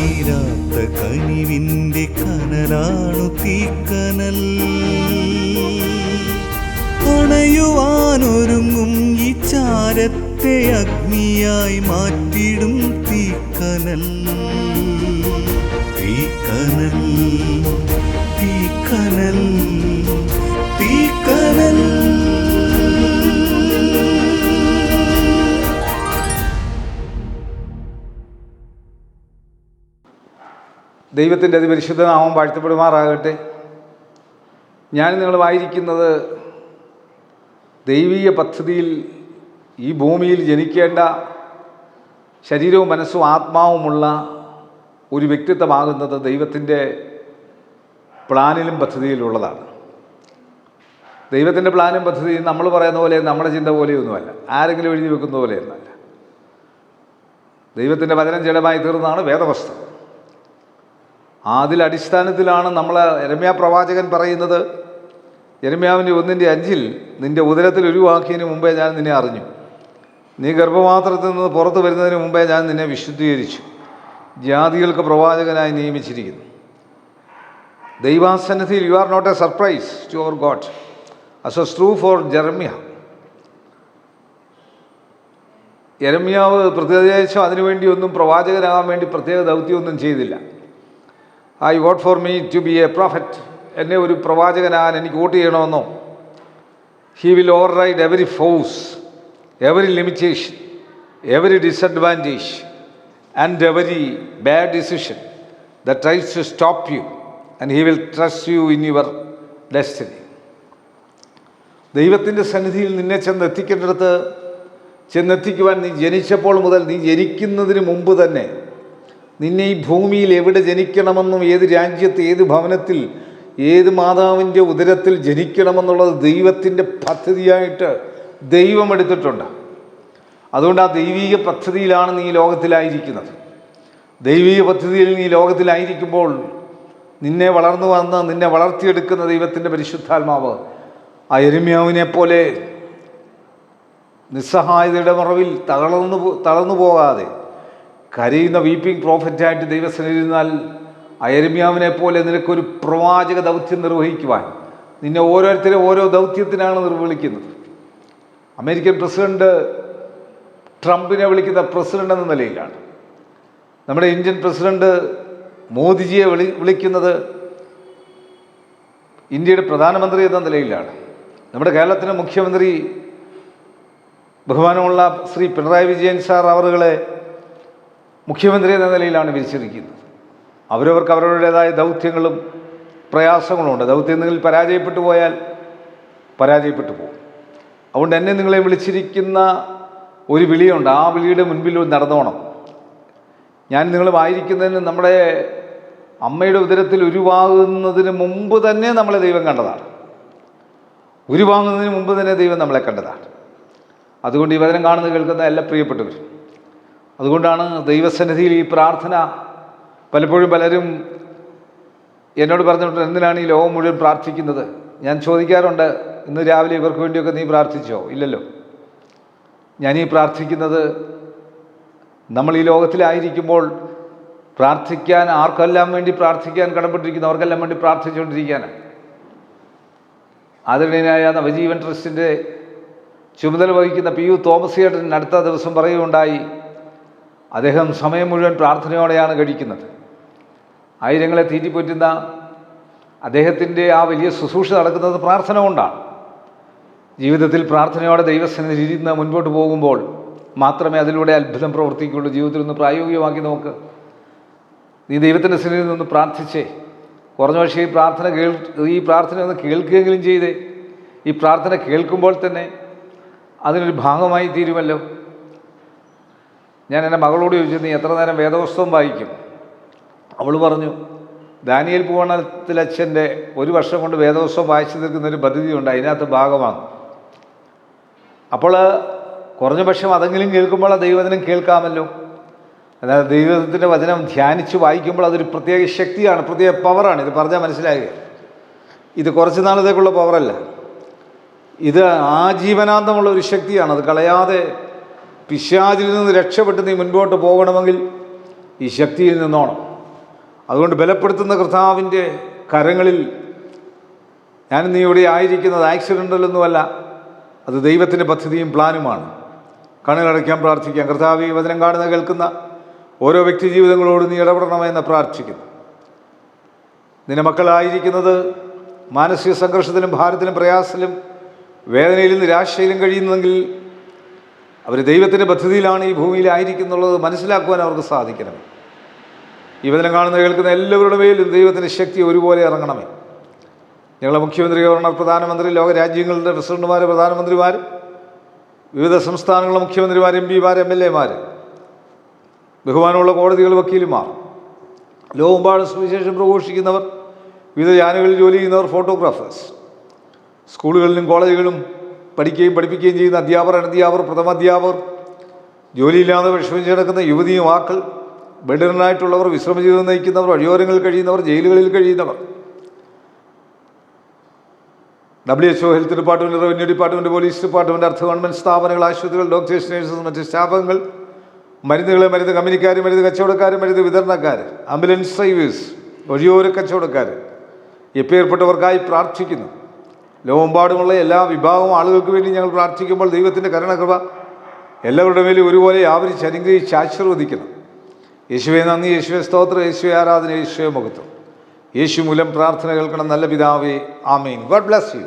തീരാത്ത കനിവിൻ്റെ കനലാണു തീക്കനൽ. അണയുവാനൊരുങ്ങും ഈ ചാരത്തെ അഗ്നിയായി മാറ്റിടും തീക്കനൽ. തീക്കനൽ, തീക്കനൽ, തീക്കനൽ. ദൈവത്തിൻ്റെ അതിപരിശുദ്ധ നാമം വാഴ്ത്തപ്പെടുമാറാകട്ടെ. ഞാൻ നിങ്ങൾ വായിക്കുന്നത് ദൈവീയ പദ്ധതിയിൽ ഈ ഭൂമിയിൽ ജനിക്കേണ്ട ശരീരവും മനസ്സും ആത്മാവുമുള്ള ഒരു വ്യക്തിത്വമാകുന്നത് ദൈവത്തിൻ്റെ പ്ലാനിലും പദ്ധതിയിലുള്ളതാണ്. ദൈവത്തിൻ്റെ പ്ലാനും പദ്ധതിയും നമ്മൾ പറയുന്ന പോലെ നമ്മുടെ ചിന്ത പോലെയൊന്നുമല്ല, ആരെങ്കിലും എഴുതി വെക്കുന്ന പോലെയൊന്നുമല്ല. ദൈവത്തിൻ്റെ വചനം ജഡമായി തീർന്നതാണ് വേദവസ്തു. അതിലടിസ്ഥാനത്തിലാണ് നമ്മൾ യെരമ്യാ പ്രവാചകൻ പറയുന്നത്. യെരമ്യാവിൻ്റെ 1:5 നിൻ്റെ ഉദരത്തിൽ ഉരുവാക്കിയതിന് മുമ്പേ ഞാൻ നിന്നെ അറിഞ്ഞു, നീ ഗർഭപാത്രത്തിൽ നിന്ന് പുറത്തു വരുന്നതിന് മുമ്പേ ഞാൻ നിന്നെ വിശുദ്ധീകരിച്ചു, ജാതികൾക്ക് പ്രവാചകനായി നിയമിച്ചിരിക്കുന്നു. ദൈവാസന്നിധിയിൽ you are not a surprise to our God, as was true for Jeremiah. യെരമ്യാവ് പ്രത്യേകിച്ച് അതിനുവേണ്ടിയൊന്നും പ്രവാചകനാകാൻ വേണ്ടി പ്രത്യേക ദൗത്യമൊന്നും ചെയ്തില്ല. I vote for me to be a prophet, എന്നെ ഒരു പ്രവാചകനാകാൻ എനിക്ക് വോട്ട് ചെയ്യണമെന്നോ. He will override every force, every limitation, every disadvantage and every bad decision that tries to stop you and he will trust you in your destiny. ദൈവത്തിൻ്റെ സന്നിധിയിൽ നിന്നെ ചെന്നെത്തിക്കുവാൻ നീ ജനിച്ചപ്പോൾ മുതൽ, നീ ജനിക്കുന്നതിന് മുമ്പ് തന്നെ നിന്നെ ഈ ഭൂമിയിൽ എവിടെ ജനിക്കണമെന്നും ഏത് രാജ്യത്ത്, ഏത് ഭവനത്തിൽ, ഏത് മാതാവിൻ്റെ ഉദരത്തിൽ ജനിക്കണമെന്നുള്ളത് ദൈവത്തിൻ്റെ പദ്ധതിയായിട്ട് ദൈവം എടുത്തിട്ടുണ്ട്. അതുകൊണ്ട് ആ ദൈവീക പദ്ധതിയിലാണ് നീ ലോകത്തിലായിരിക്കുന്നത്. ദൈവീക പദ്ധതിയിൽ നീ ലോകത്തിലായിരിക്കുമ്പോൾ നിന്നെ വളർന്നു വന്ന് നിന്നെ വളർത്തിയെടുക്കുന്ന ദൈവത്തിൻ്റെ പരിശുദ്ധാത്മാവ് ആ യെരമ്യാവിനെ പോലെ നിസ്സഹായതയുടെ മറവിൽ തളർന്നു പോകാതെ കരയുന്ന വീപ്പിംഗ് പ്രോഫറ്റായിട്ട് ദൈവസന്നിധിയിരുന്നാൽ ആ യെരമ്യാവിനെ പോലെ നിനക്കൊരു പ്രവാചക ദൗത്യം നിർവഹിക്കുവാൻ നിന്നെ ഓരോരുത്തരെ ഓരോ ദൗത്യത്തിനാണ് നിർവഹിക്കുന്നത്. അമേരിക്കൻ പ്രസിഡന്റ് ട്രംപിനെ വിളിക്കുന്ന പ്രസിഡന്റ് എന്ന നിലയിലാണ്. നമ്മുടെ ഇന്ത്യൻ പ്രസിഡന്റ് മോദിജിയെ വിളിക്കുന്നത് ഇന്ത്യയുടെ പ്രധാനമന്ത്രി എന്ന നിലയിലാണ്. നമ്മുടെ കേരളത്തിലെ മുഖ്യമന്ത്രി ബഹുമാനമുള്ള ശ്രീ പിണറായി വിജയൻ സാർ അവറുകളെ മുഖ്യമന്ത്രി എന്ന നിലയിലാണ് വിരിച്ചിരിക്കുന്നത്. അവരവർക്ക് അവരുടേതായ ദൗത്യങ്ങളും പ്രയാസങ്ങളുമുണ്ട്. ദൗത്യങ്ങളിൽ പരാജയപ്പെട്ടു പോയാൽ പരാജയപ്പെട്ടു പോകും. അതുകൊണ്ട് എന്നെ നിങ്ങളെ വിളിച്ചിരിക്കുന്ന ഒരു വിളിയുണ്ട്. ആ വിളിയുടെ മുൻപിൽ നടന്നോണം. ഞാൻ നിങ്ങളുമായിരിക്കുന്നതിന് നമ്മുടെ അമ്മയുടെ ഉദരത്തിൽ ഉരുവാകുന്നതിന് മുമ്പ് തന്നെ നമ്മളെ ദൈവം കണ്ടതാണ്. ഉരുവാകുന്നതിന് മുമ്പ് തന്നെ ദൈവം നമ്മളെ കണ്ടതാണ്. അതുകൊണ്ട് ഈ വചനം കാണുന്ന കേൾക്കുന്ന എല്ലാ പ്രിയപ്പെട്ടവരും, അതുകൊണ്ടാണ് ദൈവസന്നിധിയിൽ ഈ പ്രാർത്ഥന പലപ്പോഴും പലരും എന്നോട് പറഞ്ഞിട്ടുണ്ട്, എന്തിനാണ് ഈ ലോകം മുഴുവൻ പ്രാർത്ഥിക്കുന്നത്? ഞാൻ ചോദിക്കാറുണ്ട്, ഇന്ന് രാവിലെ ഇവർക്ക് വേണ്ടിയൊക്കെ നീ പ്രാർത്ഥിച്ചോ? ഇല്ലല്ലോ. ഞാനീ പ്രാർത്ഥിക്കുന്നത് നമ്മൾ ഈ ലോകത്തിലായിരിക്കുമ്പോൾ പ്രാർത്ഥിക്കാൻ, ആർക്കെല്ലാം വേണ്ടി പ്രാർത്ഥിക്കാൻ കടപ്പെട്ടിരിക്കുന്നവർക്കെല്ലാം വേണ്ടി പ്രാർത്ഥിച്ചുകൊണ്ടിരിക്കാനാണ്. ആദരണീയനായ നവജീവൻ ട്രസ്റ്റിൻ്റെ ചുമതല വഹിക്കുന്ന PU തോമസ് ചേട്ടൻ അടുത്ത ദിവസം പറയുകയുണ്ടായി, അദ്ദേഹം സമയം മുഴുവൻ പ്രാർത്ഥനയോടെയാണ് കഴിക്കുന്നത്. ആയിരങ്ങളെ തീറ്റിപ്പോറ്റുന്ന അദ്ദേഹത്തിൻ്റെ ആ വലിയ ശുശ്രൂഷ നടക്കുന്നത് പ്രാർത്ഥന കൊണ്ടാണ്. ജീവിതത്തിൽ പ്രാർത്ഥനയോടെ ദൈവസന്നിധിയിൽ ഇരുന്ന് മുൻപോട്ട് പോകുമ്പോൾ മാത്രമേ അതിലൂടെ അത്ഭുതം പ്രവർത്തിക്കുകയുള്ളൂ. ജീവിതത്തിൽ ഒന്ന് പ്രായോഗികമാക്കി നോക്ക്. നീ ദൈവത്തിൻ്റെ സന്നിധിയിൽ നിന്ന് പ്രാർത്ഥിച്ചേ. കുറഞ്ഞ പക്ഷേ ഈ പ്രാർത്ഥന ഒന്ന് കേൾക്കുകയെങ്കിലും ചെയ്തേ. ഈ പ്രാർത്ഥന കേൾക്കുമ്പോൾ തന്നെ അതിനൊരു ഭാഗമായി തീരുമല്ലോ. ഞാൻ എൻ്റെ മകളോട് ചോദിച്ചു, നീ എത്ര നേരം വേദപുസ്തകം വായിക്കും? അവൾ പറഞ്ഞു, ദാനിയേൽ പൂവണത്തിലച്ഛൻ്റെ 1 വർഷം കൊണ്ട് വേദപുസ്തകം വായിച്ചു തീർക്കുന്നൊരു പദ്ധതിയുണ്ട്, അതിനകത്ത് ഭാഗമാണ്. അപ്പോൾ കുറഞ്ഞ പക്ഷം അതെങ്കിലും കേൾക്കുമ്പോൾ ആ ദൈവവചനം കേൾക്കാമല്ലോ. എന്നാൽ ദൈവത്തിൻ്റെ വചനം ധ്യാനിച്ച് വായിക്കുമ്പോൾ അതൊരു പ്രത്യേക ശക്തിയാണ്, പ്രത്യേക പവറാണ്. ഇത് പറഞ്ഞാൽ മനസ്സിലാകുക. ഇത് കുറച്ച് നാളത്തേക്കുള്ള പവറല്ല, ഇത് ആജീവനാന്തമുള്ള ഒരു ശക്തിയാണ്. അത് കളയാതെ പിശാചിൽ നിന്ന് രക്ഷപ്പെട്ട് നീ മുൻപോട്ട് പോകണമെങ്കിൽ ഈ ശക്തിയിൽ നിന്നോണം. അതുകൊണ്ട് ബലപ്പെടുത്തുന്ന കർത്താവിൻ്റെ കരങ്ങളിൽ ഞാൻ നീ ഇവിടെ ആയിരിക്കുന്നത് ആക്സിഡൻ്റലൊന്നുമല്ല, അത് ദൈവത്തിൻ്റെ പദ്ധതിയും പ്ലാനുമാണ്. കണ്ണുകളടയ്ക്കാൻ പ്രാർത്ഥിക്കാം. കർത്താവ്, ഈ വചനം കാണുന്ന കേൾക്കുന്ന ഓരോ വ്യക്തി ജീവിതങ്ങളോട് നീ ഇടപെടണമെന്ന് പ്രാർത്ഥിക്കുന്നു. നിന്റെ മക്കളായിരിക്കുന്നത് മാനസിക സംഘർഷത്തിലും ഭാരത്തിലും പ്രയാസത്തിലും വേദനയിലും നിരാശയിലും കഴിയുന്നെങ്കിൽ അവർ ദൈവത്തിൻ്റെ പദ്ധതിയിലാണ് ഈ ഭൂമിയിലായിരിക്കുന്നുള്ളത് മനസ്സിലാക്കുവാൻ അവർക്ക് സാധിക്കണം. ഈ വചനം കാണുന്ന കേൾക്കുന്ന എല്ലാവരുടെ മേലും ദൈവത്തിൻ്റെ ശക്തി ഒരുപോലെ ഇറങ്ങണമേ. ഞങ്ങളുടെ മുഖ്യമന്ത്രി, ഗവർണർ, പ്രധാനമന്ത്രി, ലോകരാജ്യങ്ങളുടെ പ്രസിഡന്റുമാർ, പ്രധാനമന്ത്രിമാർ, വിവിധ സംസ്ഥാനങ്ങളുടെ മുഖ്യമന്ത്രിമാർ, MP-മാർ, MLA-മാർ, ബഹുമാനമുള്ള കോടതികൾ, വക്കീലുമാർ, ലോകമെമ്പാടും സുവിശേഷം പ്രഘോഷിക്കുന്നവർ, വിവിധ ചാനലുകളിൽ ജോലി ചെയ്യുന്നവർ, ഫോട്ടോഗ്രാഫേഴ്സ്, സ്കൂളുകളിലും കോളേജുകളിലും പഠിക്കുകയും പഠിപ്പിക്കുകയും ചെയ്യുന്ന അധ്യാപകർ, അനധ്യാപകർ, പ്രഥമാധ്യാപകർ, ജോലിയില്ലാതെ വിഷമിച്ച് കിടക്കുന്ന യുവതി യുവാക്കൾ, ബെഡിനായിട്ടുള്ളവർ, വിശ്രമജീവിതം നയിക്കുന്നവർ, വഴിയോരങ്ങളിൽ കഴിയുന്നവർ, ജയിലുകളിൽ കഴിയുന്നവർ, WHO, health department, revenue department, police department, അർദ്ധ ഗവൺമെൻറ് സ്ഥാപനങ്ങൾ, ആശുപത്രികൾ, ഡോക്ടേഴ്സ്, നേഴ്സസ്, മറ്റ് സ്റ്റാഫുകൾ, മരുന്നുകൾ, മരുന്ന് കമ്പനിക്കാർ, മരുന്ന് കച്ചവടക്കാർ, മരുന്ന് വിതരണക്കാർ, ആംബുലൻസ് ഡ്രൈവേഴ്സ്, വഴിയോര കച്ചവടക്കാർ, എപ്പേർപ്പെട്ടവർക്കായി പ്രാർത്ഥിക്കുന്നു. ലോകമെമ്പാടുമുള്ള എല്ലാ വിഭാഗം ആളുകൾക്ക് വേണ്ടി ഞങ്ങൾ പ്രാർത്ഥിക്കുമ്പോൾ ദൈവത്തിൻ്റെ കരുണകൃപ എല്ലാവരുടെ മേലും ഒരുപോലെ ആവരിച്ച് അനുഗ്രഹിച്ച് ആശീർവദിക്കണം. യേശുവെ നന്ദി, യേശുവെ സ്തോത്രം, യേശുവെ ആരാധന, യേശുവെ മഹത്വം. യേശു മൂലം പ്രാർത്ഥന കേൾക്കണം നല്ല പിതാവേ, ആമേൻ. God bless you.